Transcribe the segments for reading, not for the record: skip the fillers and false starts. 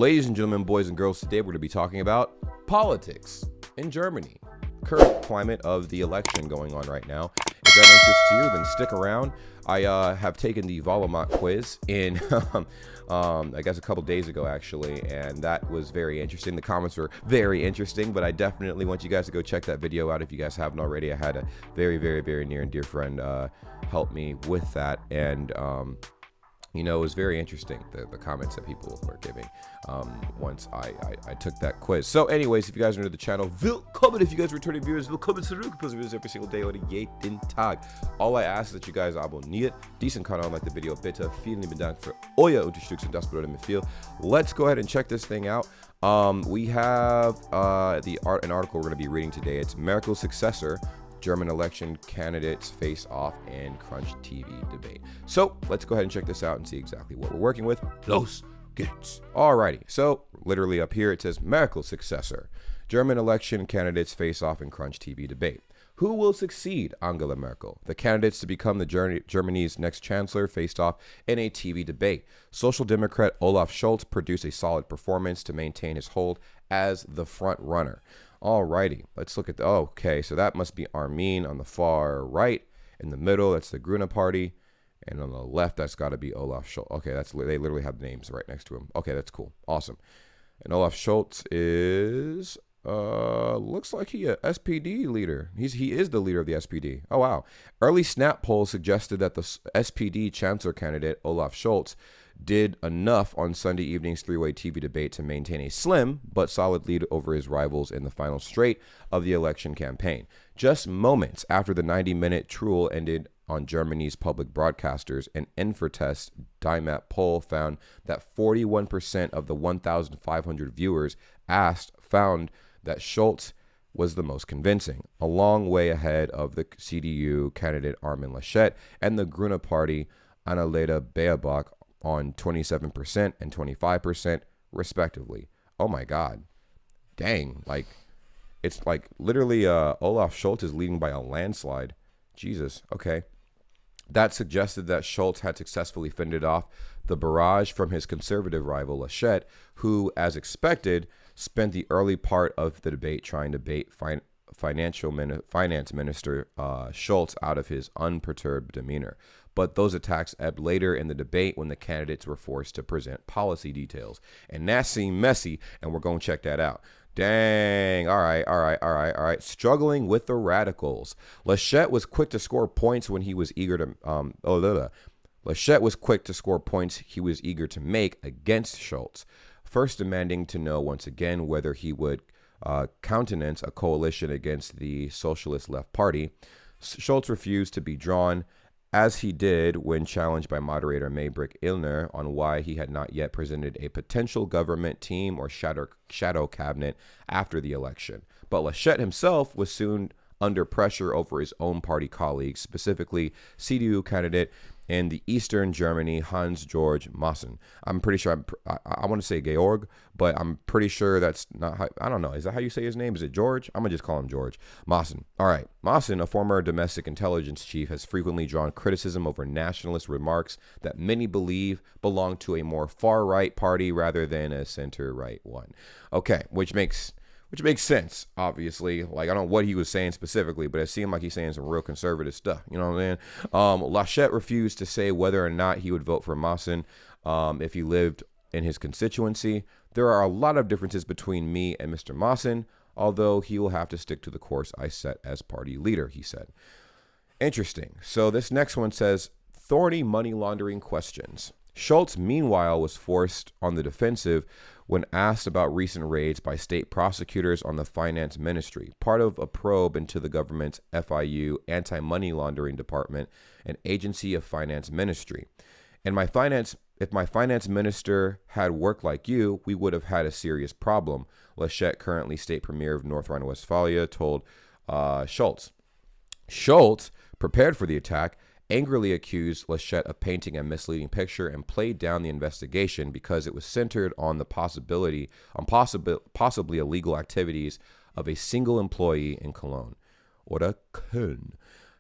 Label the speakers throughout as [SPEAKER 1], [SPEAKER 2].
[SPEAKER 1] Ladies and gentlemen, boys and girls, today we're going to be talking about politics in Germany. Current climate of the election going on right now. If that interests you, then stick around. I have taken the Volumat quiz in, I guess a couple days ago, actually, and that was very interesting. The comments were very interesting, but I definitely want you guys to go check that video out if you guys haven't already. I had a very, very, very near and dear friend help me with that, and you know, it was very interesting, the comments that people were giving once I took that quiz. So anyways, if you guys are new to the channel, willkommen. If you guys are returning viewers, willkommen zurück. Because videos every single day oder jeden Tag. All I ask is that you guys abonniert diesen Kanal, like the video, bitte. Vielen lieben Dank für euer Unterstützung, das bedeutet mir viel. Let's go ahead and check this thing out. We have an article we're going to be reading today. It's Merkel's successor. German election candidates face off in Crunch TV debate. So let's go ahead and check this out and see exactly what we're working with. Los geht's. Alrighty, so literally up here it says Merkel's successor. German election candidates face off in Crunch TV debate. Who will succeed Angela Merkel? The candidates to become Germany's next chancellor faced off in a TV debate. Social Democrat Olaf Scholz produced a solid performance to maintain his hold as the front runner. Alrighty, let's look at okay, so that must be Armin on the far right. In the middle, that's the Grüne Party. And on the left, that's got to be Olaf Scholz. Okay, they literally have the names right next to him. Okay, that's cool. Awesome. And Olaf Scholz is, looks like he a SPD leader. He is the leader of the SPD. Oh, wow. Early Snap polls suggested that the SPD chancellor candidate, Olaf Scholz, did enough on Sunday evening's three-way TV debate to maintain a slim but solid lead over his rivals in the final straight of the election campaign. Just moments after the 90-minute truel ended on Germany's public broadcasters, an Infotest DIMAP poll found that 41% of the 1,500 viewers asked found that Scholz was the most convincing, a long way ahead of the CDU candidate Armin Laschet and the Grüne Party Annalena Baerbock on 27% and 25% respectively. Oh my God. Dang. Like, it's like literally Olaf Scholz is leading by a landslide. Jesus. Okay. That suggested that Scholz had successfully fended off the barrage from his conservative rival Laschet, who, as expected, spent the early part of the debate trying to bait finance minister Scholz out of his unperturbed demeanor. But those attacks ebbed later in the debate when the candidates were forced to present policy details. And that seemed messy, and we're going to check that out. Dang. All right. Struggling with the radicals. Laschet was quick to score points when he was eager to Laschet was quick to score points he was eager to make against Scholz, first demanding to know once again whether he would countenance a coalition against the Socialist Left Party. Scholz refused to be drawn, as he did when challenged by moderator Maybrick Illner on why he had not yet presented a potential government team or shadow cabinet after the election. But Laschet himself was soon under pressure over his own party colleagues, specifically CDU candidate in the Eastern Germany, Hans-Georg Maaßen. I'm pretty sure, I want to say Georg, but I'm pretty sure that's not how, I don't know. Is that how you say his name? Is it George? I'm going to just call him George. Maaßen. All right. Maaßen, a former domestic intelligence chief, has frequently drawn criticism over nationalist remarks that many believe belong to a more far-right party rather than a center-right one. Okay, which makes sense, obviously. Like, I don't know what he was saying specifically, but it seemed like he's saying some real conservative stuff. You know what I'm saying? Laschet refused to say whether or not he would vote for Maaßen if he lived in his constituency. There are a lot of differences between me and Mr. Maaßen, although he will have to stick to the course I set as party leader, he said. Interesting. So this next one says, thorny money laundering questions. Scholz, meanwhile, was forced on the defensive when asked about recent raids by state prosecutors on the finance ministry, part of a probe into the government's FIU anti-money laundering department, an agency of finance ministry. If my finance minister had worked like you, we would have had a serious problem, Laschet, currently state premier of North Rhine-Westphalia, told Scholz. Scholz, prepared for the attack, angrily accused Laschet of painting a misleading picture and played down the investigation because it was centered on the possibly illegal activities of a single employee in Cologne, oder Köln.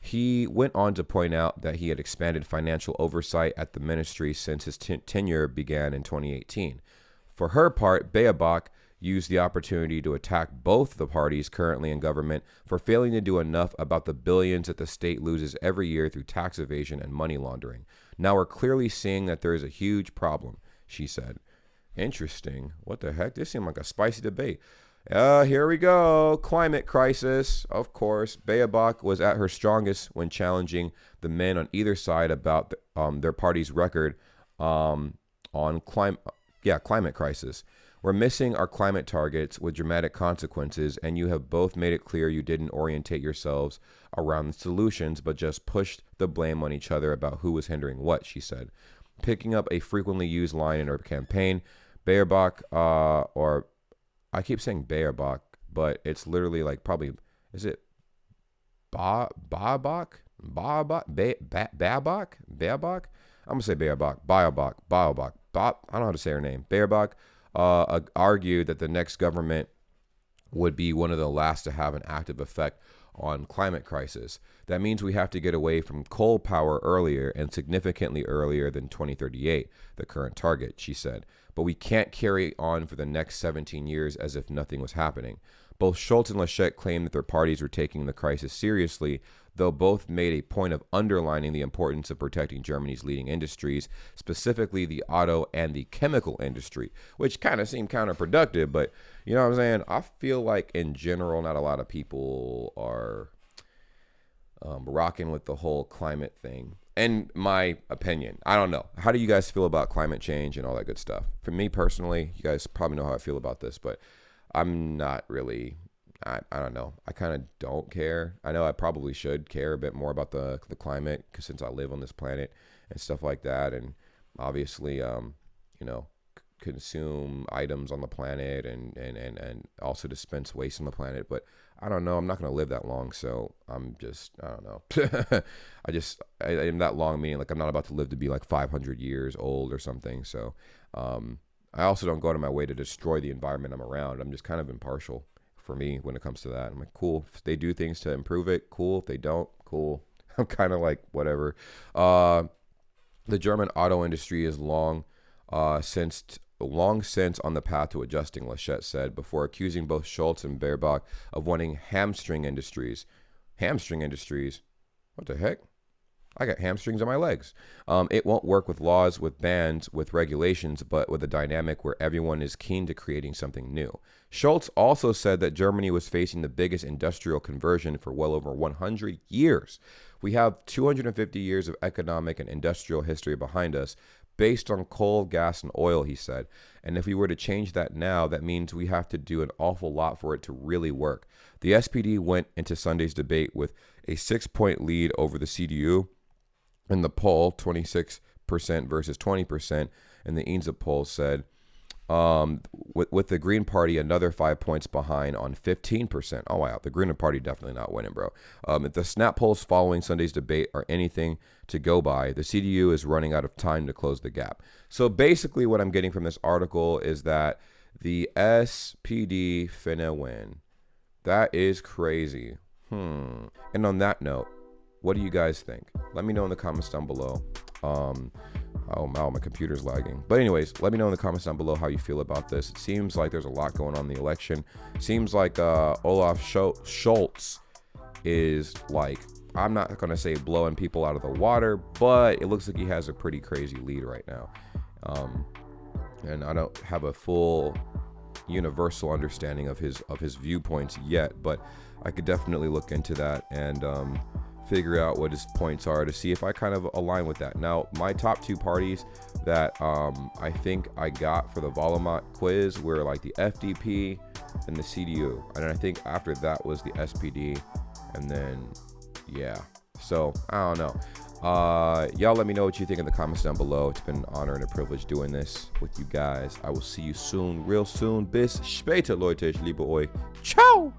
[SPEAKER 1] He went on to point out that he had expanded financial oversight at the ministry since his tenure began in 2018. For her part, Baerbock used the opportunity to attack both the parties currently in government for failing to do enough about the billions that the state loses every year through tax evasion and money laundering. Now we're clearly seeing that there is a huge problem, she said. Interesting. What the heck? This seemed like a spicy debate. Here we go. Climate crisis. Of course, Baerbock was at her strongest when challenging the men on either side about their party's record on climate crisis. We're missing our climate targets with dramatic consequences, and you have both made it clear you didn't orientate yourselves around the solutions, but just pushed the blame on each other about who was hindering what, she said. Picking up a frequently used line in her campaign, Baerbock, or I keep saying Baerbock, but it's literally like probably, is it Baerbock? Baerbock? I'm going to say Baerbock. I don't know how to say her name. Baerbock argued that the next government would be one of the last to have an active effect on climate crisis. That means we have to get away from coal power earlier and significantly earlier than 2038, the current target, she said. But we can't carry on for the next 17 years as if nothing was happening. Both Schultz and Laschet claimed that their parties were taking the crisis seriously, though both made a point of underlining the importance of protecting Germany's leading industries, specifically the auto and the chemical industry, which kind of seemed counterproductive, but you know what I'm saying? I feel like in general, not a lot of people are rocking with the whole climate thing. In my opinion, I don't know. How do you guys feel about climate change and all that good stuff? For me personally, you guys probably know how I feel about this, but I'm not really, I don't know. I kind of don't care. I know I probably should care a bit more about the climate, because since I live on this planet and stuff like that, and obviously, you know, consume items on the planet and also dispense waste on the planet. But I don't know. I'm not going to live that long, so I'm just, I don't know. I'm that long, meaning like I'm not about to live to be like 500 years old or something. So I also don't go out of my way to destroy the environment I'm around. I'm just kind of impartial for me when it comes to that. I'm like, cool. If they do things to improve it, cool. If they don't, cool. I'm kind of like, whatever. The German auto industry is long since on the path to adjusting, Laschet said, before accusing both Schultz and Baerbock of wanting hamstring industries. Hamstring industries? What the heck? I got hamstrings on my legs. It won't work with laws, with bans, with regulations, but with a dynamic where everyone is keen to creating something new. Schultz also said that Germany was facing the biggest industrial conversion for well over 100 years. We have 250 years of economic and industrial history behind us, based on coal, gas, and oil, he said. And if we were to change that now, that means we have to do an awful lot for it to really work. The SPD went into Sunday's debate with a 6-point lead over the CDU in the poll, 26% versus 20%. And the Inza poll said, with the Green Party another 5 points behind on 15%. Oh, wow. The Green Party definitely not winning, bro. If the snap polls following Sunday's debate are anything to go by, the CDU is running out of time to close the gap. So basically what I'm getting from this article is that the SPD finna win. That is crazy. And on that note, what do you guys think? Let me know in the comments down below. Oh, my computer's lagging. But anyways, let me know in the comments down below how you feel about this. It seems like there's a lot going on in the election. Seems like Olaf Scholz is like, I'm not going to say blowing people out of the water, but it looks like he has a pretty crazy lead right now. And I don't have a full universal understanding of his viewpoints yet, but I could definitely look into that and figure out what his points are to see if I kind of align with that. Now, my top two parties that I think I got for the Volumat quiz were like the FDP and the CDU, and I think after that was the SPD, and then yeah. So I don't know. Y'all let me know what you think in the comments down below. It's been an honor and a privilege doing this with you guys. I will see you soon, real soon. Bis später, Leute. Ich liebe euch. Ciao.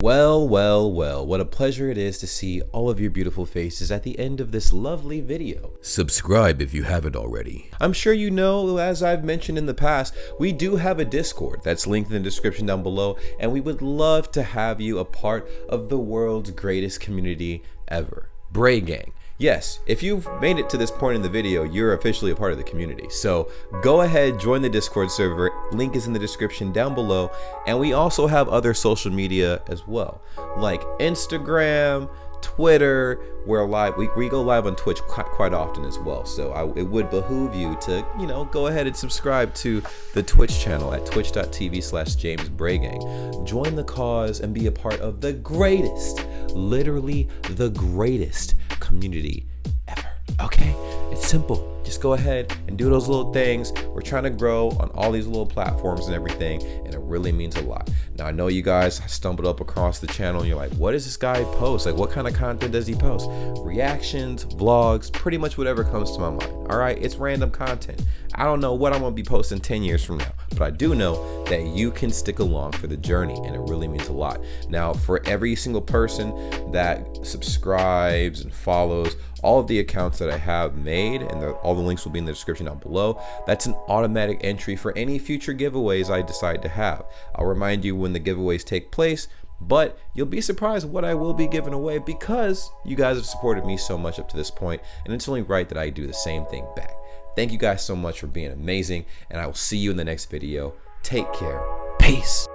[SPEAKER 2] Well, what a pleasure it is to see all of your beautiful faces at the end of this lovely video.
[SPEAKER 1] Subscribe if you haven't already.
[SPEAKER 2] I'm sure you know, as I've mentioned in the past, we do have a Discord that's linked in the description down below, and we would love to have you a part of the world's greatest community ever, Bray Gang. Yes, if you've made it to this point in the video, you're officially a part of the community. So go ahead, join the Discord server. Link is in the description down below. And we also have other social media as well, like Instagram, Twitter. We're live. We go live on Twitch quite often as well. So it would behoove you to, go ahead and subscribe to the Twitch channel at twitch.tv/JamesBrayGang. Join the cause and be a part of the greatest, literally the greatest community ever. Okay, it's simple. Just go ahead and do those little things. We're trying to grow on all these little platforms and everything, and it really means a lot. Now, I know you guys stumbled up across the channel and you're like, what does this guy post? Like, what kind of content does he post? Reactions, vlogs, pretty much whatever comes to my mind. All right, it's random content. I don't know what I'm gonna be posting 10 years from now, but I do know that you can stick along for the journey, and it really means a lot. Now, for every single person that subscribes and follows all of the accounts that I have made, and all the links will be in the description down below, that's an automatic entry for any future giveaways I decide to have. I'll remind you when the giveaways take place, but you'll be surprised what I will be giving away because you guys have supported me so much up to this point, and it's only right that I do the same thing back. Thank you guys so much for being amazing, and I will see you in the next video. Take care. Peace.